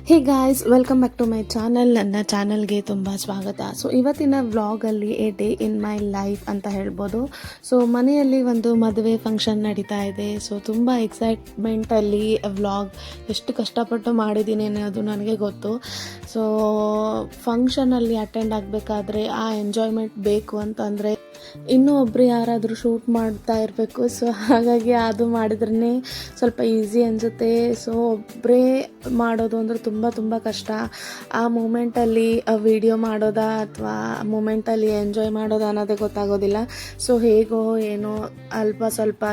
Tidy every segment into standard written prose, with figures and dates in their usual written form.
Hey guys, welcome back to my channel. ನನ್ನ ಚಾನಲ್ಗೆ ತುಂಬ ಸ್ವಾಗತ. ಸೊ ಇವತ್ತಿನ ವ್ಲಾಗಲ್ಲಿ a day in my life ಅಂತ ಹೇಳ್ಬೋದು. ಸೊ ಮನೆಯಲ್ಲಿ ಒಂದು ಮದುವೆ ಫಂಕ್ಷನ್ ನಡೀತಾ ಇದೆ. ಸೊ ತುಂಬ ಎಕ್ಸೈಟ್ಮೆಂಟಲ್ಲಿ ವ್ಲಾಗ್ ಎಷ್ಟು ಕಷ್ಟಪಟ್ಟು ಮಾಡಿದ್ದೀನಿ ಅನ್ನೋದು ನನಗೆ ಗೊತ್ತು. ಸೊ ಫಂಕ್ಷನಲ್ಲಿ ಅಟೆಂಡ್ ಆಗಬೇಕಾದ್ರೆ ಆ ಎಂಜಾಯ್ಮೆಂಟ್ ಬೇಕು ಅಂತಂದರೆ ಇನ್ನೂ ಒಬ್ಬರು ಯಾರಾದರೂ ಶೂಟ್ ಮಾಡ್ತಾ ಇರಬೇಕು. ಸೊ ಹಾಗಾಗಿ ಅದು ಮಾಡಿದ್ರೇ ಸ್ವಲ್ಪ ಈಸಿ ಅನಿಸುತ್ತೆ. ಸೊ ಒಬ್ಬರೇ ಮಾಡೋದು ಅಂದರೆ ತುಂಬ ಕಷ್ಟ. ಆ ಮೂಮೆಂಟಲ್ಲಿ ವಿಡಿಯೋ ಮಾಡೋದಾ ಅಥವಾ ಮೂಮೆಂಟಲ್ಲಿ ಎಂಜಾಯ್ ಮಾಡೋದಾ ಅನ್ನೋದೇ ಗೊತ್ತಾಗೋದಿಲ್ಲ. ಸೊ ಹೇಗೋ ಏನೋ ಅಲ್ಪ ಸ್ವಲ್ಪ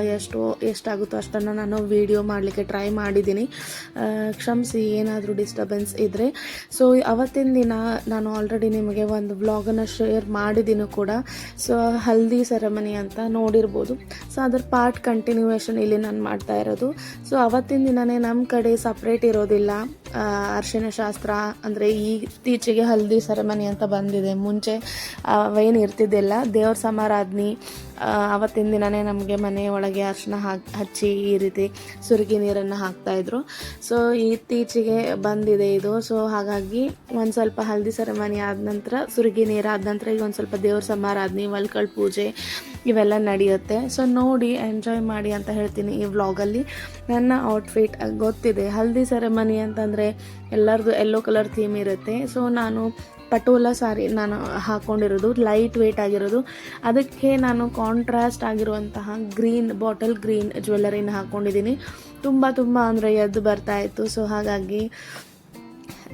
ಎಷ್ಟಾಗುತ್ತೋ ಅಷ್ಟನ್ನು ನಾನು ವಿಡಿಯೋ ಮಾಡಲಿಕ್ಕೆ ಟ್ರೈ ಮಾಡಿದ್ದೀನಿ. ಕ್ಷಮಿಸಿ ಏನಾದರೂ ಡಿಸ್ಟರ್ಬೆನ್ಸ್ ಇದ್ದರೆ. ಸೊ ಅವತ್ತಿನ ದಿನ ನಾನು ಆಲ್ರೆಡಿ ನಿಮಗೆ ಒಂದು ವ್ಲಾಗನ್ನು ಶೇರ್ ಮಾಡಿದ್ದೀನಿ ಕೂಡ. ಸೊ ಹಲ್ದಿ ಸೆರೆಮನಿ ಅಂತ ನೋಡಿರ್ಬೋದು. ಸೊ ಅದರ ಪಾರ್ಟ್ ಕಂಟಿನ್ಯೂಯೇಷನ್ ಇಲ್ಲಿ ನಾನು ಮಾಡ್ತಾ ಇರೋದು. ಸೊ ಅವತ್ತಿನ ದಿನವೇ ನಮ್ಮ ಕಡೆ ಸಪ್ರೇಟ್ ಇರೋದಿಲ್ಲ ಅರಿಶಿನ ಶಾಸ್ತ್ರ. ಅಂದರೆ ಇತ್ತೀಚೆಗೆ ಹಲ್ದಿ ಸೆರೆಮನಿ ಅಂತ ಬಂದಿದೆ. ಮುಂಚೆ ಅವೇನು ಇರ್ತಿದ್ದಿಲ್ಲ. ದೇವ್ರ ಸಮಾರಾಧನೆ ಅವತ್ತಿನ ದಿನವೇ ನಮಗೆ ಮನೆ ಒಳಗೆ ಅರಿಶಿನ ಹಚ್ಚಿ ಈ ರೀತಿ ಸುರುಗಿ ನೀರನ್ನು ಹಾಕ್ತಾಯಿದ್ರು. ಸೊ ಇತ್ತೀಚೆಗೆ ಬಂದಿದೆ ಇದು. ಸೊ ಹಾಗಾಗಿ ಒಂದು ಸ್ವಲ್ಪ ಹಲ್ದಿ ಸೆರೆಮನಿ ಆದ ನಂತರ, ಸುರುಗಿ ನೀರು ಆದ ನಂತರ ಈಗ ಒಂದು ಸ್ವಲ್ಪ ದೇವ್ರ ಸಮಾರಾಧನೆ, ವಲ್ಕಳ ಪೂಜೆ ಇವೆಲ್ಲ ನಡೆಯುತ್ತೆ. ಸೊ ನೋಡಿ ಎಂಜಾಯ್ ಮಾಡಿ ಅಂತ ಹೇಳ್ತೀನಿ ಈ ವ್ಲಾಗಲ್ಲಿ. ನನ್ನ ಔಟ್ಫಿಟ್ ಗೊತ್ತಿದೆ, ಹಲ್ದಿ ಸೆರೆಮನಿ ಅಂತಂದರೆ ಎಲ್ಲರದು ಯೆಲ್ಲೋ ಕಲರ್ ಥೀಮ್ ಇರುತ್ತೆ. ಸೊ ನಾನು ಪಟೋಲಾ ಸಾರಿ ನಾನು ಹಾಕ್ಕೊಂಡಿರೋದು ಲೈಟ್ ವೇಟ್ ಆಗಿರೋದು. ಅದಕ್ಕೆ ನಾನು ಕಾಂಟ್ರಾಸ್ಟ್ ಆಗಿರುವಂತಹ ಬಾಟಲ್ ಗ್ರೀನ್ ಜ್ಯುವೆಲ್ಲರಿನ ಹಾಕ್ಕೊಂಡಿದ್ದೀನಿ. ತುಂಬ ಅಂದರೆ ಎದ್ದು ಬರ್ತಾಯಿತ್ತು. ಸೊ ಹಾಗಾಗಿ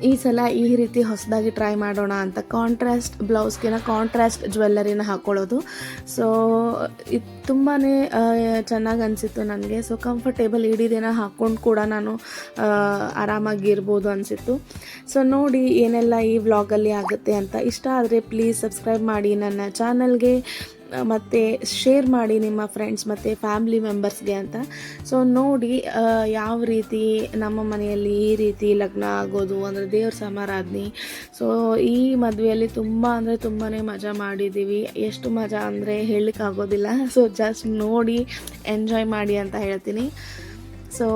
ಈ ಸಲ ಈ ರೀತಿ ಹೊಸದಾಗಿ ಟ್ರೈ ಮಾಡೋಣ ಅಂತ ಕಾಂಟ್ರಾಸ್ಟ್ ಬ್ಲೌಸ್ಗಿನ ಕಾಂಟ್ರಾಸ್ಟ್ ಜ್ಯುವೆಲ್ಲರಿನ ಹಾಕ್ಕೊಳ್ಳೋದು. ಸೊ ಇದು ತುಂಬಾ ಚೆನ್ನಾಗಿ ಅನಿಸಿತ್ತು ನನಗೆ. ಸೊ ಕಂಫರ್ಟೇಬಲ್, ಇಡೀ ದಿನ ಹಾಕ್ಕೊಂಡು ಕೂಡ ನಾನು ಆರಾಮಾಗಿರ್ಬೋದು ಅನಿಸಿತ್ತು. ಸೊ ನೋಡಿ ಏನೆಲ್ಲ ಈ ವ್ಲಾಗಲ್ಲಿ ಆಗುತ್ತೆ ಅಂತ. ಇಷ್ಟ ಆದರೆ ಪ್ಲೀಸ್ ಸಬ್ಸ್ಕ್ರೈಬ್ ಮಾಡಿ ನನ್ನ ಚಾನಲ್ಗೆ, ಮತ್ತು ಶೇರ್ ಮಾಡಿ ನಿಮ್ಮ ಫ್ರೆಂಡ್ಸ್ ಮತ್ತು ಫ್ಯಾಮಿಲಿ ಮೆಂಬರ್ಸ್ಗೆ ಅಂತ. ಸೊ ನೋಡಿ ಯಾವ ರೀತಿ ನಮ್ಮ ಮನೆಯಲ್ಲಿ ಈ ರೀತಿ ಲಗ್ನ ಆಗೋದು ಅಂದರೆ ದೇವ್ರ ಸಮಾರಾಧನೆ. ಸೊ ಈ ಮದುವೆಯಲ್ಲಿ ತುಂಬ ಮಜಾ ಮಾಡಿದ್ದೀವಿ. ಎಷ್ಟು ಮಜಾ ಅಂದರೆ ಹೇಳಲಿಕ್ಕಾಗೋದಿಲ್ಲ. ಸೊ ಜಸ್ಟ್ ನೋಡಿ ಎಂಜಾಯ್ ಮಾಡಿ ಅಂತ ಹೇಳ್ತೀನಿ. ಸೊ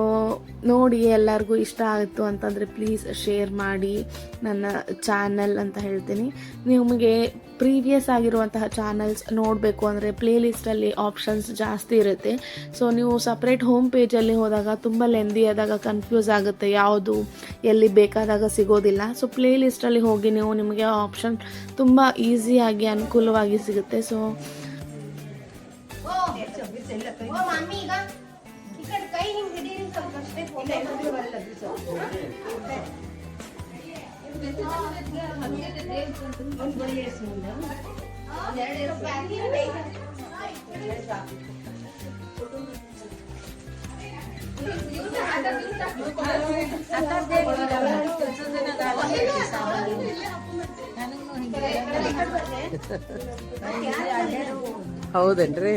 ನೋಡಿ ಎಲ್ಲರಿಗೂ ಇಷ್ಟ ಆಯಿತು ಅಂತಂದರೆ ಪ್ಲೀಸ್ ಶೇರ್ ಮಾಡಿ ನನ್ನ ಚಾನಲ್ ಅಂತ ಹೇಳ್ತೀನಿ. ನಿಮಗೆ ಪ್ರೀವಿಯಸ್ ಆಗಿರುವಂತಹ ಚಾನಲ್ಸ್ ನೋಡಬೇಕು ಅಂದರೆ ಪ್ಲೇಲಿಸ್ಟಲ್ಲಿ ಆಪ್ಷನ್ಸ್ ಜಾಸ್ತಿ ಇರುತ್ತೆ. ಸೊ ನೀವು ಸಪ್ರೇಟ್ ಹೋಮ್ ಪೇಜಲ್ಲಿ ಹೋದಾಗ ತುಂಬ ಲೆಂದಿ ಆದಾಗ ಕನ್ಫ್ಯೂಸ್ ಆಗುತ್ತೆ, ಯಾವುದು ಎಲ್ಲಿ ಬೇಕಾದಾಗ ಸಿಗೋದಿಲ್ಲ. ಸೊ ಪ್ಲೇಲಿಸ್ಟಲ್ಲಿ ಹೋಗಿ ನೀವು ನಿಮಗೆ ಆಪ್ಷನ್ ತುಂಬ ಈಸಿಯಾಗಿ ಅನುಕೂಲವಾಗಿ ಸಿಗುತ್ತೆ. ಸೊ ಹೌದೇನ್ರಿ?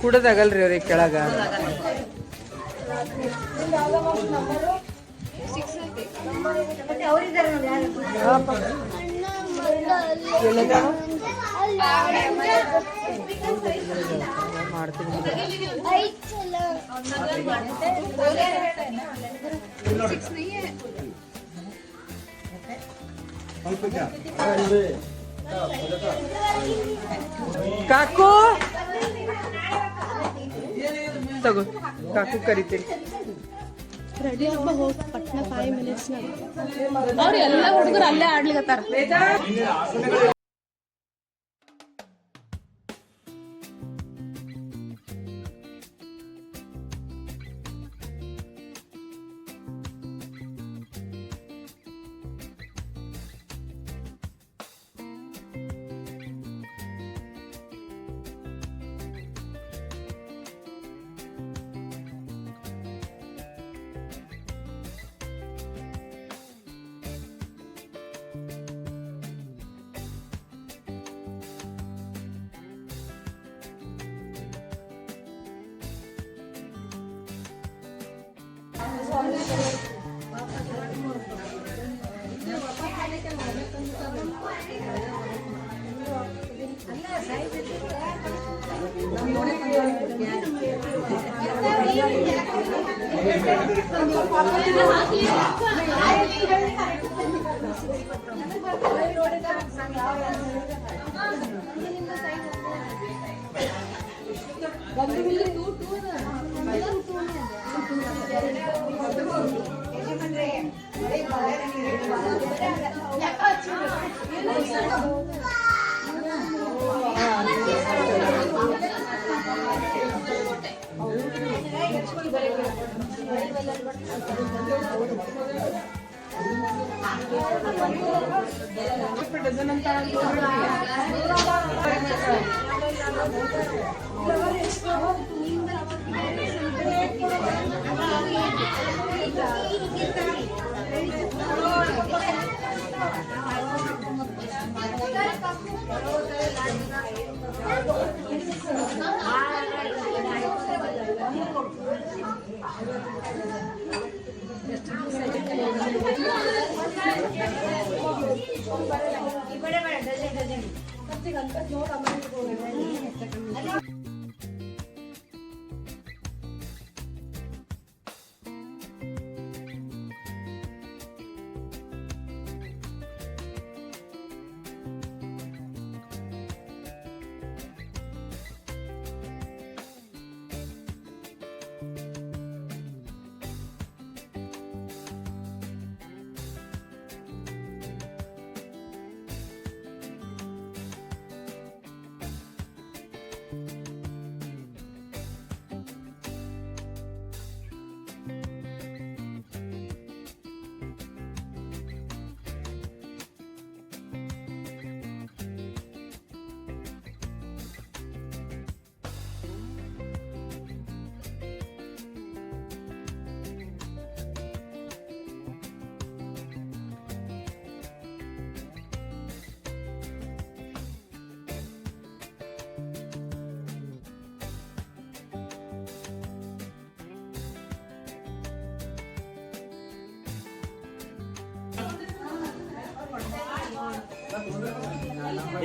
ಕುಡದಾಗಲ್ರಿ ಅವ್ರಿಗೆ ಕೆಳಗ. ಮಾಡ್ತೀನಿ ಕಾಕು ತಗೋ, ಕಾಕು ಕರಿತೀನಿ. ರೆಡಿ ಹಬ್ಬ ಹೋಗಿ ಪಟ್ನ 5 ಮಿನಿಟ್ಸ್ನಾಗ ಅವ್ರು ಎಲ್ಲ ಹುಡುಗರು ಅಲ್ಲೇ ಆಡ್ಲಿಕತ್ತಾರ.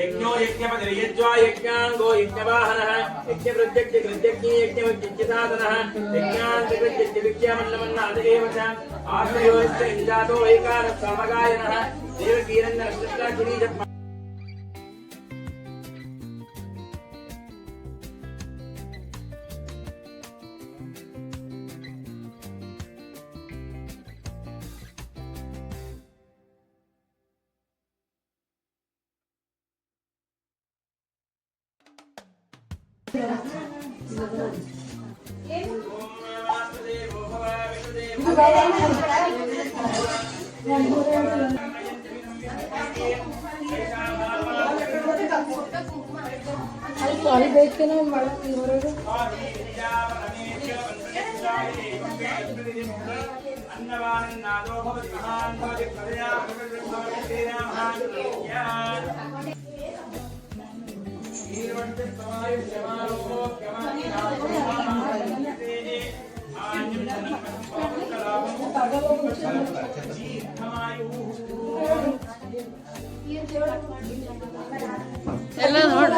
यज्ञो यज्ञपतिः यज्वा यज्ञाङ्गो यज्ञवाहनः यज्ञवृद्ध्यक्ति कृत्यग्नि यज्ञवज्ञसाधनः यज्ञान्तकृत्यक्ति विद्यामन्नमन्नाद एव च आश्रयोऽस्य इन्द्रातो एकारः सामगायनः देवकीरञ्जनकृष्णागिरीजप् ಅಲ್ಲಿ ಬೇಕೇ ನಾವು ಮಾಡ್ತೀವಿ ಹೊರಗೆ अन्नवानन्नादो भवति महान् भवति प्रजया भवति महान् ಎಲ್ಲ ನೋಡಿ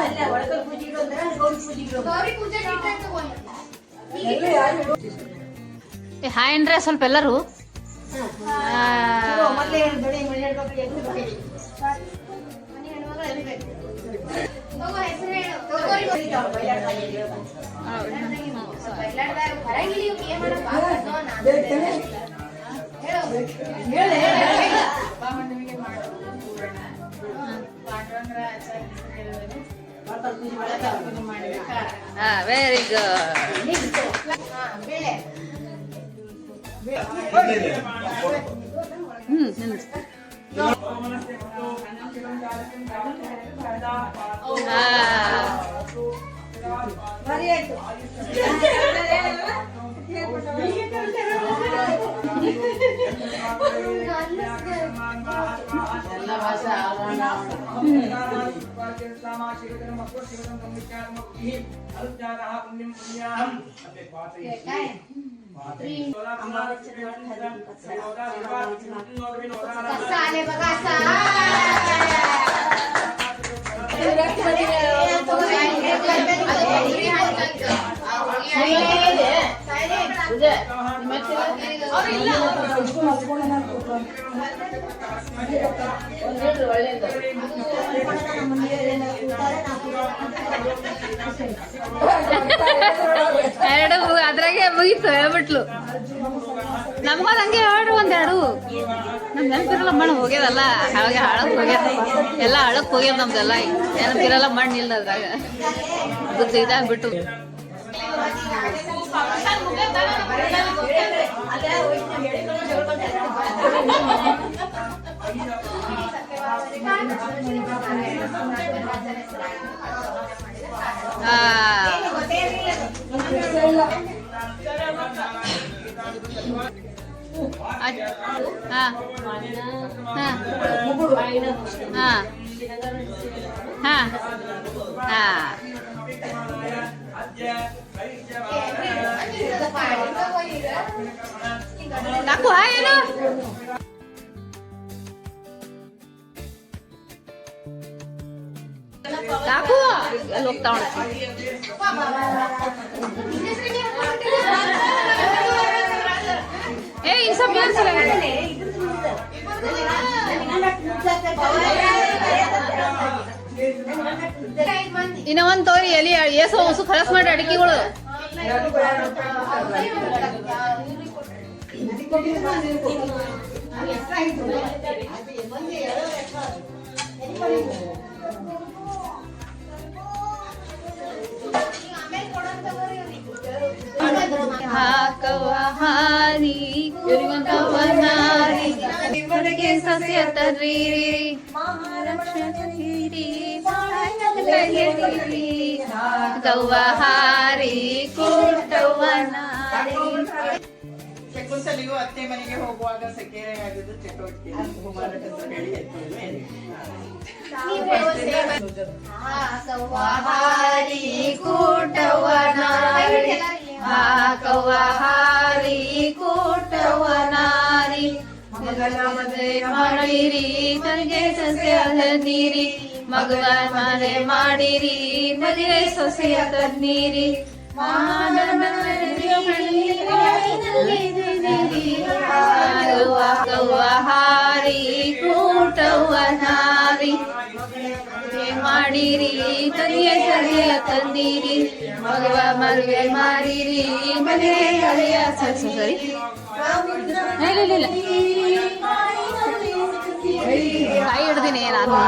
ಹಾಯ್ ಅಂದ್ರೆ ಸ್ವಲ್ಪ ಎಲ್ಲರೂ ವೆರಿ ಗುಡ್ ಎರಡು ಅದ್ರಾಗೆ ಮುಗೀತು ಹೇಳ್ಬಿಟ್ಲು. ನಮ್ಗೊಂದು ಹಂಗೆ ಹೇಳ್ರಿ ಒಂದೆರಡು. ನಮ್ ನೆನಪಿರಲ್ಲ ಮಣ್ಣು ಹೋಗ್ಯದಲ್ಲ, ಹಾಗೆ ಹಾಳಕ್ ಹೋಗ್ಯದ, ಎಲ್ಲ ಹಾಳಕ್ ಹೋಗ್ಯದ ನಮ್ದೆಲ್ಲ. ನೆನಪಿರಲ್ಲ ಮಣ್ಣು ಇಲ್ಲ ಅದ್ರಾಗ, ಬುದ್ಧಿ ಇದಾಗ್ಬಿಟ್ಟು. Aku ayo no. Aku lockdown. In सब यहाँ से ಇನ್ನ ಒಂದು ತೋರಿ ಎಲ್ಲಿ ಏಸು ಹೊಸು ಖಲಾಸ್ ಮಾಡಿ ಅಡಿಕೆಗಳು. ಹಾಕವಹಾರಿ ಕವನಾರಿ ಇವರಿಗೆ ಸಸ್ಯ ತರ್ರೀರಿ ಮಹಾಲಕ್ಷ್ಮೀ ಗೌವಹಾರಿ ಕೂಟವನಾರಿ. ಶಕುಂತಲಿಗೂ ಅತ್ತೆ ಮನೆಗೆ ಹೋಗುವಾಗ ಸೆಕೆರೆಯಾಗಿದ್ದು ಚಟುವಟಿಕೆ ಹೇಳಿ ಕೌವಹಾರಿ ಕೂಟವನಾರಿ ಕೌವಹಾರಿ ಕೂಟವನಾರಿ ಮಗಳ ಮದುವೆ ಮಾಡಿರಿ ತನಗೆ ಸಸ್ಯ ನೀರಿ ಮಗುವ ಮನೆ ಮಾಡಿರಿ ಮದುವೆ ಸೊಸೆಯ ತನ್ನೀರಿ ಕೌವಹಾರಿ ಕೂಟವನಾರಿ ಮಾಡಿರಿ ತನಿಯ ಸರಿಯ ತಂದಿರಿ ಮಗುವ ಮದುವೆ ಮಾರಿರಿ ಮನೆ ಹಳೆಯ ಸರಿ ಇಲ್ಲ ಕಾಯಿ ಹಿಡ್ದೀನಿ ನಾನು.